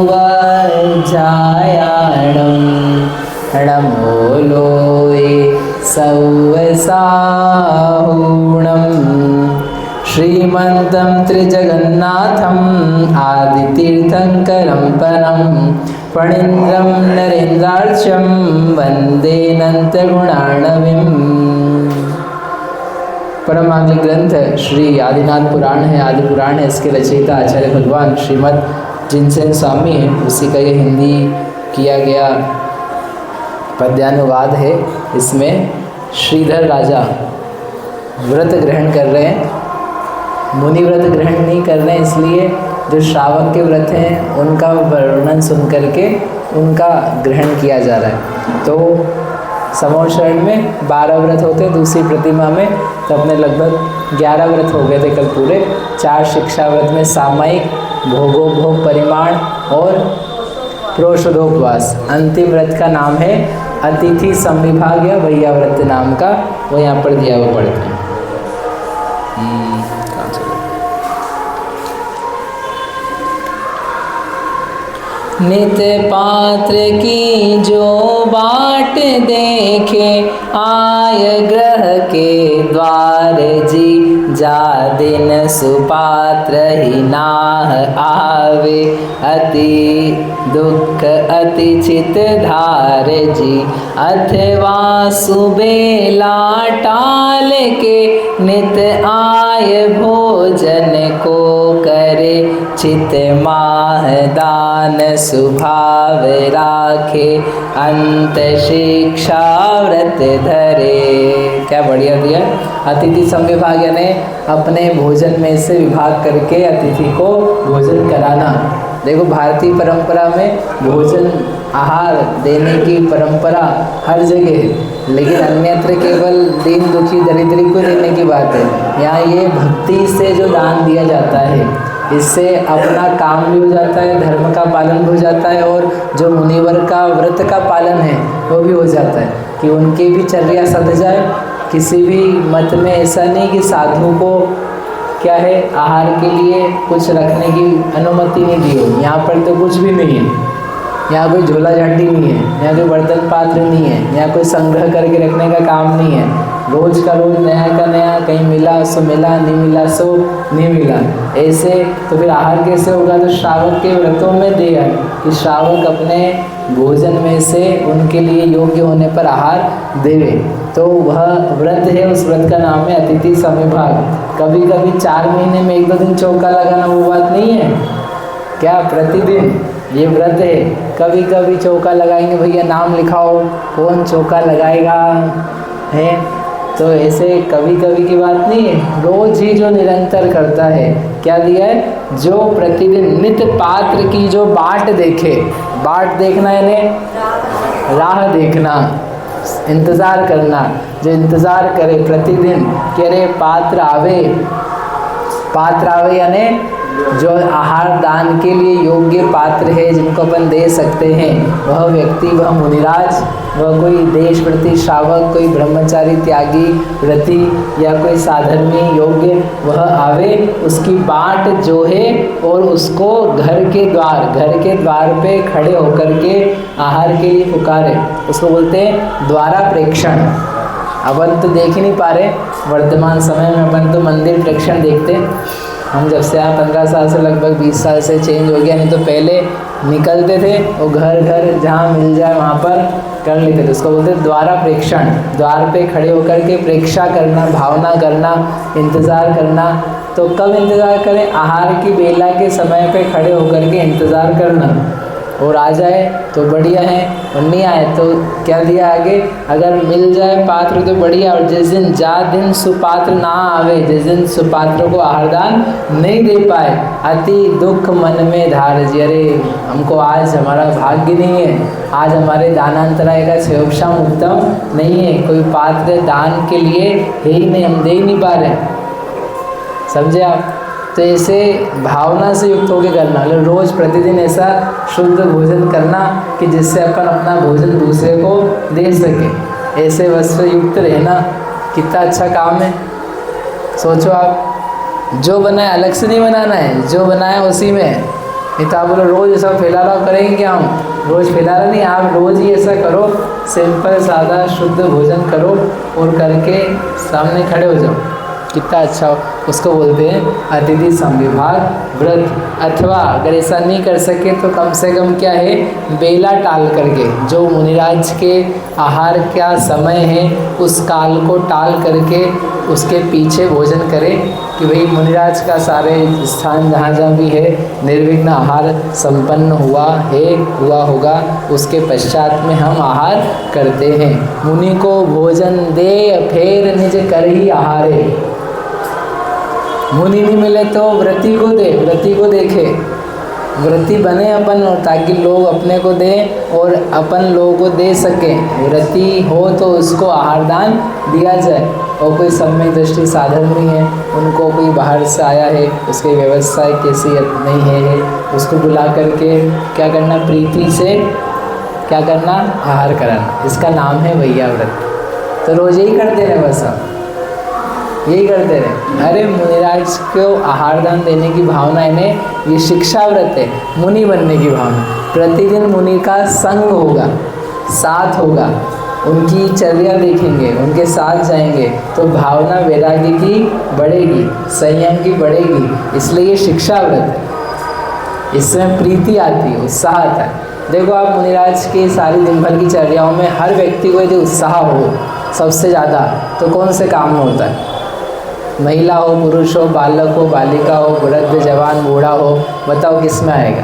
वज्रायाणं नमो लोये सौवसाहुणं श्रीमन्तं त्रिजगन्नाथम् आदितीर्थंकरं परं फणीन्द्रं नरेन्द्रार्चं वन्दे अनन्तगुणार्णवीम्। परम मांगलिक ग्रंथ श्री आदिनाथ पुराण है, आदि पुराण है। इसके रचयिता आचार्य भगवान श्रीमद जिनसेन स्वामी हैं। उसी का ये हिंदी किया गया पद्यानुवाद है। इसमें श्रीधर राजा व्रत ग्रहण कर रहे हैं, मुनि व्रत ग्रहण नहीं कर रहे हैं, इसलिए जो श्रावक के व्रत हैं उनका वर्णन सुन करके उनका ग्रहण किया जा रहा है। तो समोशरण में 12 व्रत होते, दूसरी प्रतिमा में तो अपने लगभग 11 व्रत हो गए थे कल पूरे। 4 शिक्षा व्रत में सामायिक, भोगोपभोग परिमाण और प्रोषदोपवास। अंतिम व्रत का नाम है अतिथि संविभाग या भैया व्रत नाम का, वो यहाँ पर दिया हुआ पढ़ते हैं। नित पात्र की जो बाट देखे, आय ग्रह के द्वार जी, जा दिन सुपात्र ही नाह आवे, अति दुख अति चित धार जी, अथवा सुबेला टाल के, नित आय भोजन को करे, चित माह दान सुभाव राखे, अंत शिक्षा व्रत धरे। क्या बढ़िया दिया। अतिथि संविभाग यानी अपने भोजन में से विभाग करके अतिथि को भोजन कराना। देखो भारतीय परंपरा में भोजन आहार देने की परंपरा हर जगह है, लेकिन अन्यत्र केवल दीन दुखी दरिद्री को देने की बात है। यहाँ ये भक्ति से जो दान दिया जाता है, इससे अपना काम भी हो जाता है, धर्म का पालन भी हो जाता है, और जो मुनिवर का व्रत का पालन है वो भी हो जाता है कि उनकी भी चर्या सध जाए। किसी भी मत में ऐसा नहीं कि साधु को क्या है आहार के लिए कुछ रखने की अनुमति नहीं दी हो। यहाँ पर तो कुछ भी नहीं है, यहाँ कोई झोला झांटी नहीं है, यहाँ कोई बर्तन पात्र नहीं है, यहाँ कोई संग्रह करके रखने का काम नहीं है। रोज का रोज नया का नया, कहीं मिला सो मिला, नहीं मिला सो नहीं मिला। ऐसे तो फिर आहार कैसे होगा? तो श्रावक के व्रतों में दिया कि श्रावक अपने भोजन में से उनके लिए योग्य होने पर आहार देवे। तो वह व्रत है, उस व्रत का नाम है अतिथि संविभाग। कभी कभी 4 महीने में 1-2 दिन चौका लगाना वो बात नहीं है क्या, प्रतिदिन ये व्रत है। कभी कभी चौका लगाएंगे, भैया नाम लिखाओ, कौन चौका लगाएगा है। तो ऐसे कभी कभी की बात नहीं है, रोज ही जो निरंतर करता है। क्या दिया है? जो प्रतिदिन नित पात्र की जो बाट देखे, बाट देखना यानी राह देखना, इंतज़ार करना। जो इंतज़ार करे प्रतिदिन कि अरे पात्र आवे, पात्र आवे यानी जो आहार दान के लिए योग्य पात्र है, जिनको अपन दे सकते हैं, वह व्यक्ति, वह मुनिराज, वह कोई देश प्रति श्रावक, कोई ब्रह्मचारी त्यागी व्रती या कोई साधर्मी योग्य, वह आवे, उसकी बाट जो है और उसको घर के द्वार पे खड़े होकर के आहार के लिए पुकारे। उसको बोलते हैं द्वारा प्रेक्षण। अपन तो देख ही नहीं पा रहे वर्तमान समय में, अपन तो मंदिर प्रेक्षण देखते। हम जब से यहाँ 15 साल से लगभग 20 साल से चेंज हो गया, नहीं तो पहले निकलते थे और घर घर जहाँ मिल जाए वहाँ पर कर लेते थे। उसको बोलते द्वारा प्रेक्षण। द्वार पे खड़े होकर के प्रेक्षा करना, भावना करना, इंतज़ार करना। तो कब इंतज़ार करें? आहार की बेला के समय पे खड़े होकर के इंतज़ार करना। और आ जाए तो बढ़िया है, और नहीं आए तो क्या दिया आगे? अगर मिल जाए पात्र तो बढ़िया, और जिस दिन दिन सुपात्र ना आवे, जिस दिन सुपात्र को आहारदान नहीं दे पाए, अति दुख मन में धारजी। अरे हमको आज हमारा भाग्य नहीं है, आज हमारे दानांतराय का क्षयोक्षाम उत्तम नहीं है, कोई पात्र दान के लिए है ही नहीं, हम दे ही नहीं पा रहे। समझे आप? तो ऐसे भावना से युक्त होकर करना, मतलब रोज़ प्रतिदिन ऐसा शुद्ध भोजन करना कि जिससे अपन अपना भोजन दूसरे को दे सके। ऐसे वस्त्र युक्त रहना कितना अच्छा काम है। सोचो आप, जो बनाए अलग से नहीं बनाना है, जो बनाया उसी में नहीं तो आप बोलो रोज़ ऐसा फैलाना करेंगे क्या हम? रोज़ फैलाना नहीं, आप रोज़ ही ऐसा करो, सिंपल सादा शुद्ध भोजन करो और करके सामने खड़े हो जाओ, कितना अच्छा हो। उसको बोलते हैं अतिथि संविभाग व्रत। अथवा अगर ऐसा नहीं कर सके तो कम से कम क्या है, बेला टाल करके, जो मुनिराज के आहार का समय है उस काल को टाल करके उसके पीछे भोजन करें, कि भाई मुनिराज का सारे स्थान जहाँ जहाँ भी है निर्विघ्न आहार संपन्न हुआ होगा, उसके पश्चात में हम आहार करते हैं। मुनि को भोजन दे फेर निज कर ही आहारे। मुनि नहीं मिले तो व्रती को दे, व्रती को देखे, व्रती बने अपन, ताकि लोग अपने को दें और अपन लोगों को दे सकें। व्रती हो तो उसको आहार दान दिया जाए। और कोई सम्यक दृष्टि साधन नहीं है, उनको कोई बाहर से आया है, उसकी व्यवस्था कैसी नहीं है, उसको बुला करके क्या करना, प्रीति से क्या करना, आहार कराना। इसका नाम है भैया व्रत। तो रोज़ यही करते रहे, बस आप यही करते रहे। अरे मुनिराज को आहार दान देने की भावना इन्हें, ये शिक्षा व्रत है, मुनि बनने की भावना। प्रतिदिन मुनि का संग होगा, साथ होगा, उनकी चर्या देखेंगे, उनके साथ जाएंगे तो भावना वैराग्य की बढ़ेगी, संयम की बढ़ेगी। इसलिए ये शिक्षा व्रत है, इसमें प्रीति आती है, उत्साह आता है। देखो आप मुनिराज की सारी दिन भर की चर्याओं में हर व्यक्ति को यदि उत्साह हो सबसे ज़्यादा, तो कौन से काम में होता है? महिला हो, पुरुष हो, बालक हो, बालिका हो, वृद्ध, जवान, बूढ़ा हो, बताओ किस में आएगा?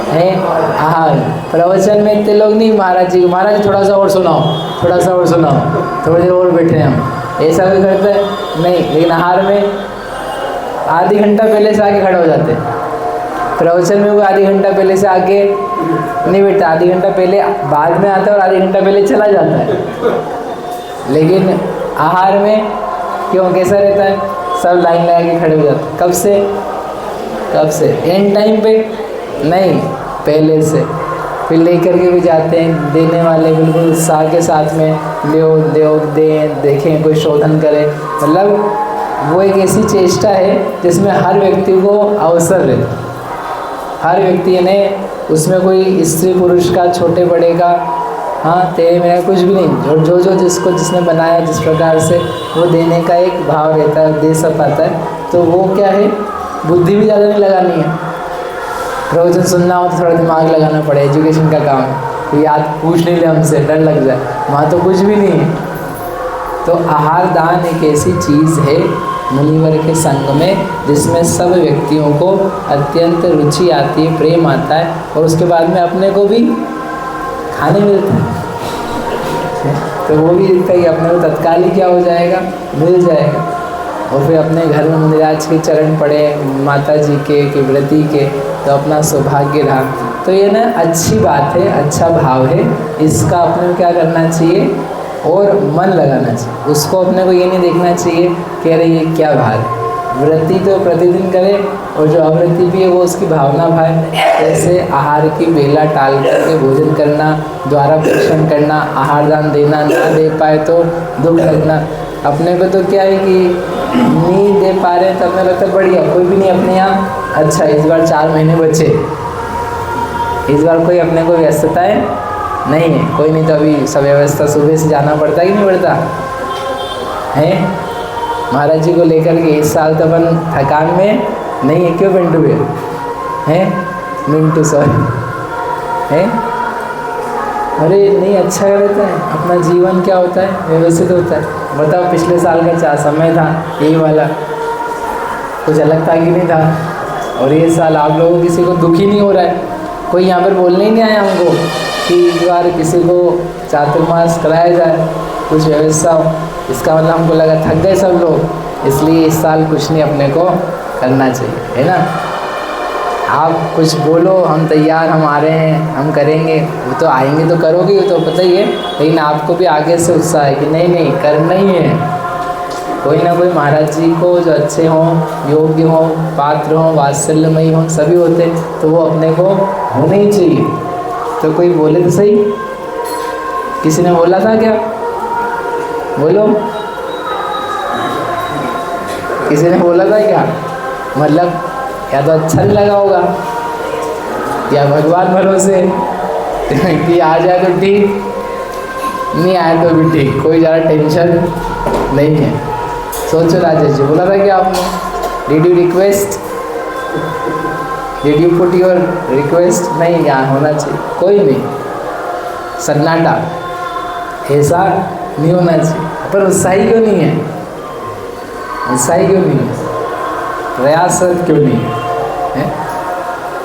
है आहार। प्रवचन में इतने लोग नहीं, महाराज जी थोड़ा सा और सुनाओ, थोड़ा सा और सुनाओ, थोड़ी देर और बैठे हम, ऐसा भी करते हैं नहीं। लेकिन आहार में आधी घंटा पहले से आके खड़े हो जाते हैं। प्रवचन में वो आधी घंटा पहले से आके नहीं बैठता, आधी घंटा पहले बाद में आता है और आधी घंटा पहले चला जाता है। लेकिन आहार में क्यों, कैसा रहता है? सब लाइन लगा के खड़े हो जाते हैं। कब से? एंड टाइम पे नहीं, पहले से। फिर लेकर के भी जाते हैं, देने वाले बिल्कुल उत्साह के साथ में देखें, कोई शोधन करें। मतलब वो एक ऐसी चेष्टा है जिसमें हर व्यक्ति को अवसर रहता है। हर व्यक्ति ने उसमें कोई स्त्री पुरुष का, छोटे बड़े का, हाँ तेरे मेरा कुछ भी नहीं, जो जिसको जिसने बनाया जिस प्रकार से वो देने का एक भाव रहता है, दे सब पाता है। तो वो क्या है, बुद्धि भी ज़्यादा नहीं लगानी है। प्रवचन सुनना हो तो थोड़ा दिमाग लगाना पड़े, एजुकेशन का काम है, तो याद पूछ नहीं ले हमसे, डर लग जाए, वहाँ तो कुछ भी नहीं है। तो आहार दान एक ऐसी चीज़ है मुनिवर के संग में जिसमें सब व्यक्तियों को अत्यंत रुचि आती है, प्रेम आता है, और उसके बाद में अपने को भी खाने मिलते हैं। तो वो भी दिखता है कि अपने को तत्काल ही क्या हो जाएगा, मिल जाएगा। और फिर अपने घर में मुनिराज के चरण पड़े, माता जी के व्रती के, तो अपना सौभाग्य रहा। तो ये ना अच्छी बात है, अच्छा भाव है, इसका अपने को क्या करना चाहिए और मन लगाना चाहिए। उसको अपने को ये नहीं देखना चाहिए कि अरे ये क्या भार है। व्रती तो प्रतिदिन करे, और जो अव्रती भी है वो उसकी भावना भाई, जैसे आहार की बेला टाल करके भोजन करना, द्वारा पोषण करना, आहार दान देना, ना दे पाए तो दुख लगना। अपने को तो क्या है कि नहीं दे पा रहे तो अपने लगता है बढ़िया, कोई भी नहीं अपने यहाँ, अच्छा इस बार 4 महीने बचे, इस बार कोई अपने को व्यस्तता है नहीं है, कोई नहीं तो अभी सब व्यवस्था सुबह से जाना पड़ता कि नहीं पड़ता है। महाराज जी को लेकर के इस साल तो अपन थकान में नहीं है, क्यों पिंटू है मिंटू सॉरी है, अरे नहीं अच्छा रहता है अपना जीवन, क्या होता है व्यवस्थित होता है। बताओ पिछले साल का क्या समय था, यही वाला, कुछ अलग था कि नहीं था? और ये साल आप लोगों किसी को दुखी नहीं हो रहा है, कोई यहाँ पर बोलने ही नहीं आया हमको कि इस बार किसी को चातुर्मास कराया जाए, कुछ व्यवस्था हो। इसका मतलब हमको लगा थक गए सब लोग, इसलिए इस साल कुछ नहीं अपने को करना चाहिए, है ना। आप कुछ बोलो, हम तैयार, हम आ रहे हैं, हम करेंगे, वो तो आएंगे तो करोगे, वो तो पता ही है, लेकिन आपको भी आगे से उत्साह है कि नहीं नहीं करना ही है। कोई ना कोई महाराज जी को जो अच्छे हों, योग्य हों, पात्र हों, वात्सल्यमयी हों, सभी होते, तो वो अपने को होने ही चाहिए। तो कोई बोले तो सही, किसी ने बोला था क्या? बोलो, किसी ने बोला था क्या? मतलब या तो अच्छा नहीं लगा होगा, या भगवान भरोसे कि आ जाए तो ठीक, नहीं आए तो भी ठीक, कोई ज़्यादा टेंशन नहीं है। सोचो राजेश जी, बोला था कि आपने did you request, did you put your request? नहीं, यहाँ होना चाहिए, कोई नहीं, सन्नाटा, ऐसा नहीं होना चाहिए। पर उत्साही क्यों नहीं है? उत्साही क्यों नहीं है? प्रयासरत क्यों नहीं है?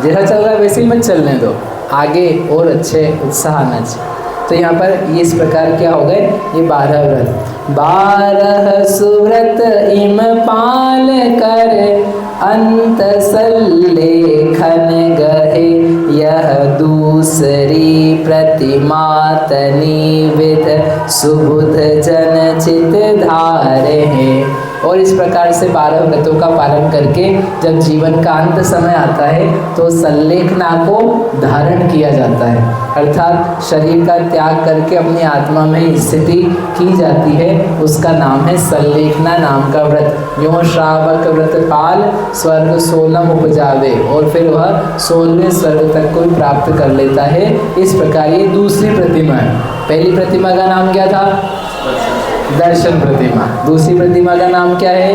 जैसा चल रहा है वैसे ही मत चलने दो, आगे और अच्छे उत्साह आना चाहिए। तो यहाँ पर ये इस प्रकार क्या हो गए, ये 12 व्रत। 12 सुव्रत इम पाल कर, अंत सल्लेखन गहे, यह दूसरी प्रतिमा तनि विध, सुबुध जन चित धारे हैं। और इस प्रकार से 12 व्रतों का पालन करके जब जीवन का अंत समय आता है तो सल्लेखना को धारण किया जाता है, अर्थात शरीर का त्याग करके अपनी आत्मा में स्थिति की जाती है, उसका नाम है सल्लेखना नाम का व्रत। यों श्रावक व्रत पाल स्वर्ग 16 उपजावे, और फिर वह 16वें स्वर्ग तक को प्राप्त कर लेता है। इस प्रकार ये दूसरी प्रतिमा है। पहली प्रतिमा का नाम क्या था? दर्शन प्रतिमा। दूसरी प्रतिमा का नाम क्या है?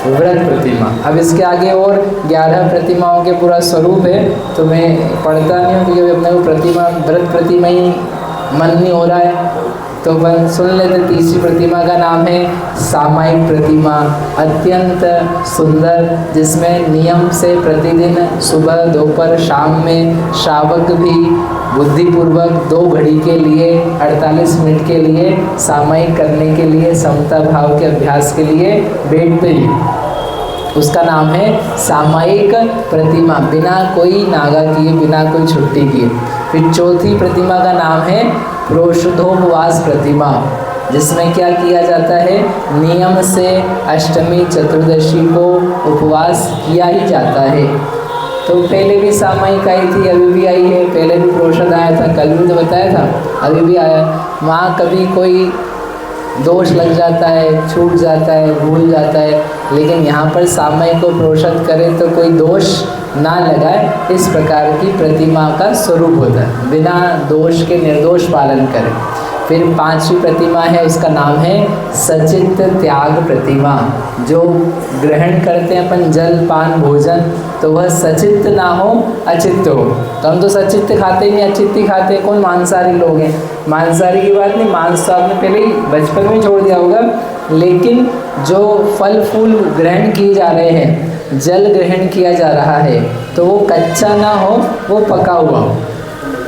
व्रत प्रतिमा। अब इसके आगे और 11 प्रतिमाओं के पूरा स्वरूप है, तो मैं पढ़ता नहीं हूँ क्योंकि अपने को प्रतिमा व्रत प्रतिमा ही मन नहीं हो रहा है, तो अपन सुन लेते। तीसरी प्रतिमा का नाम है सामायिक प्रतिमा, अत्यंत सुंदर, जिसमें नियम से प्रतिदिन सुबह दोपहर शाम में श्रावक भी बुद्धिपूर्वक 2 घड़ी के लिए 48 मिनट के लिए सामायिक करने के लिए समता भाव के अभ्यास के लिए बैठते ही, उसका नाम है सामायिक प्रतिमा, बिना कोई नागा किए, बिना कोई छुट्टी किए। फिर चौथी प्रतिमा का नाम है प्रोषधोपवास प्रतिमा, जिसमें क्या किया जाता है, नियम से अष्टमी चतुर्दशी को उपवास किया ही जाता है। तो पहले भी सामायिक आई थी, अभी भी आई है, पहले भी प्रोषद आया था, कल भी तो बताया था, अभी भी आया। वहाँ कभी कोई दोष लग जाता है, छूट जाता है, भूल जाता है, लेकिन यहाँ पर सामायिक को प्रोषद करें तो कोई दोष ना लगाए, इस प्रकार की प्रतिमा का स्वरूप होता है, बिना दोष के निर्दोष पालन करें। फिर 5वीं प्रतिमा है, उसका नाम है सचित्त त्याग प्रतिमा। जो ग्रहण करते हैं अपन जल पान भोजन, तो वह सचित्त ना हो, अचित्त हो। तो हम तो सचित्त खाते ही नहीं, अचित्त ही खाते हैं। कौन मांसाहारी लोग हैं? मांसाहारी की बात नहीं, मांस तो आपने पहले ही बचपन में छोड़ दिया होगा, लेकिन जो फल फूल ग्रहण किए जा रहे हैं, जल ग्रहण किया जा रहा है, तो वो कच्चा ना हो, वो पका हुआ हो,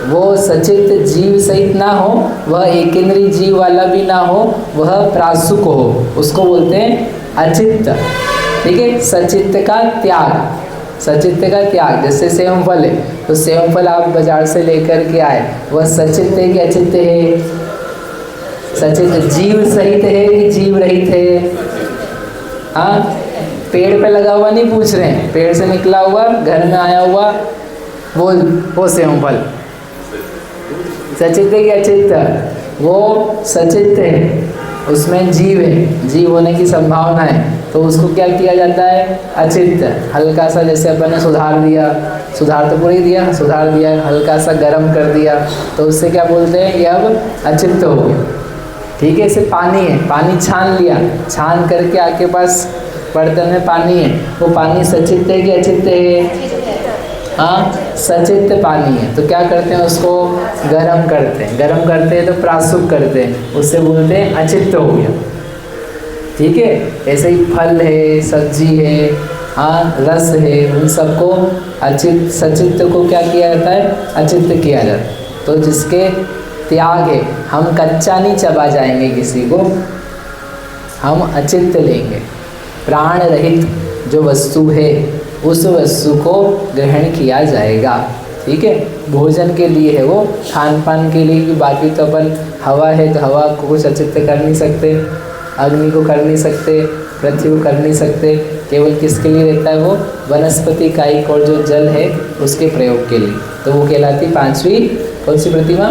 वो सचित्त जीव सहित ना हो, वह एकेंद्रीय जीव वाला भी ना हो, वह प्रासुक हो, उसको बोलते हैं अचित्त। ठीक है, सचित्त का त्याग, सचित्त का त्याग। जैसे सेवम फल है, तो सेवम फल आप बाजार से लेकर के आए, वह सचित्त है कि अचित्त है? सचित्त जीव सहित है कि जीव रहित है? हाँ, पेड़ पे लगा हुआ नहीं पूछ रहे हैं, पेड़ से निकला हुआ, घर में आया हुआ, वो सेवम फल सचित्त है कि अचित्त? वो सचित्त है, उसमें जीव है, जीव होने की संभावना है, तो उसको क्या किया जाता है? अचित्त। हल्का सा, जैसे अपन ने सुधार दिया, सुधार तो पूरी दिया, सुधार दिया, हल्का सा गर्म कर दिया, तो उससे क्या बोलते हैं? ये अब अचित्त हो गया। ठीक है, इसे पानी है, पानी छान लिया, छान करके आपके पास बर्तन में पानी है, वो पानी सचित्त है कि अचित्त है? हाँ, सचित्त पानी है, तो क्या करते हैं? उसको गर्म करते हैं, गर्म करते हैं तो प्रासुक करते हैं, उससे बोलते हैं अचित्त हो गया। ठीक है, ऐसे ही फल है, सब्जी है, हाँ, रस है, उन सबको अचित्त, सचित्त को क्या किया जाता है? अचित्त किया जाता है। तो जिसके त्याग है, हम कच्चा नहीं चबा जाएंगे किसी को, हम अचित्त लेंगे, प्राण रहित जो वस्तु है उस वस्तु को ग्रहण किया जाएगा। ठीक है, भोजन के लिए है वो, खान पान के लिए, कि बाकी तो अपन हवा है तो हवा को कुछ अचित्त कर नहीं सकते, अग्नि को कर नहीं सकते, पृथ्वी को कर नहीं सकते, केवल किसके लिए रहता है? वो वनस्पति कायिक और जो जल है उसके प्रयोग के लिए। तो वो कहलाती 5वीं कौन सी प्रतिमा?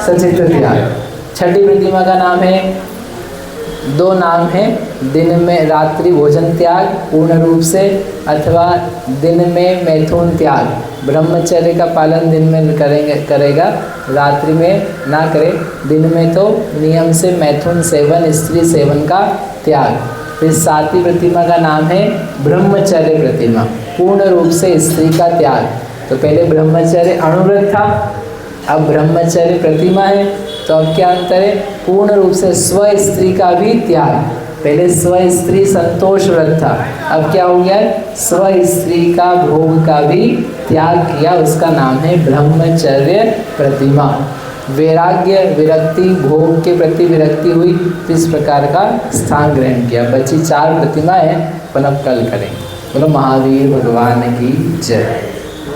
सचित्त त्याग। 6ठी प्रतिमा का नाम है दो नाम हैं, दिन में रात्रि भोजन त्याग पूर्ण रूप से, अथवा दिन में मैथुन त्याग। ब्रह्मचर्य का पालन दिन में करेगा, रात्रि में ना करे। दिन में तो नियम से मैथुन सेवन, स्त्री सेवन का त्याग। फिर सातवीं प्रतिमा का नाम है ब्रह्मचर्य प्रतिमा, पूर्ण रूप से स्त्री का त्याग। तो पहले ब्रह्मचर्य अणुव्रत था, अब ब्रह्मचर्य प्रतिमा है। तो अब क्या अंतर है? पूर्ण रूप से स्व स्त्री का भी त्याग। पहले स्व स्त्री संतोष व्रत था, अब क्या हो गया? स्व स्त्री का भोग का भी त्याग किया, उसका नाम है ब्रह्मचर्य प्रतिमा। वैराग्य विरक्ति, भोग के प्रति विरक्ति हुई, तो इस प्रकार का स्थान ग्रहण किया। बची 4 प्रतिमाएं अपन अब कल करेंगे। बोलो महावीर भगवान की जय।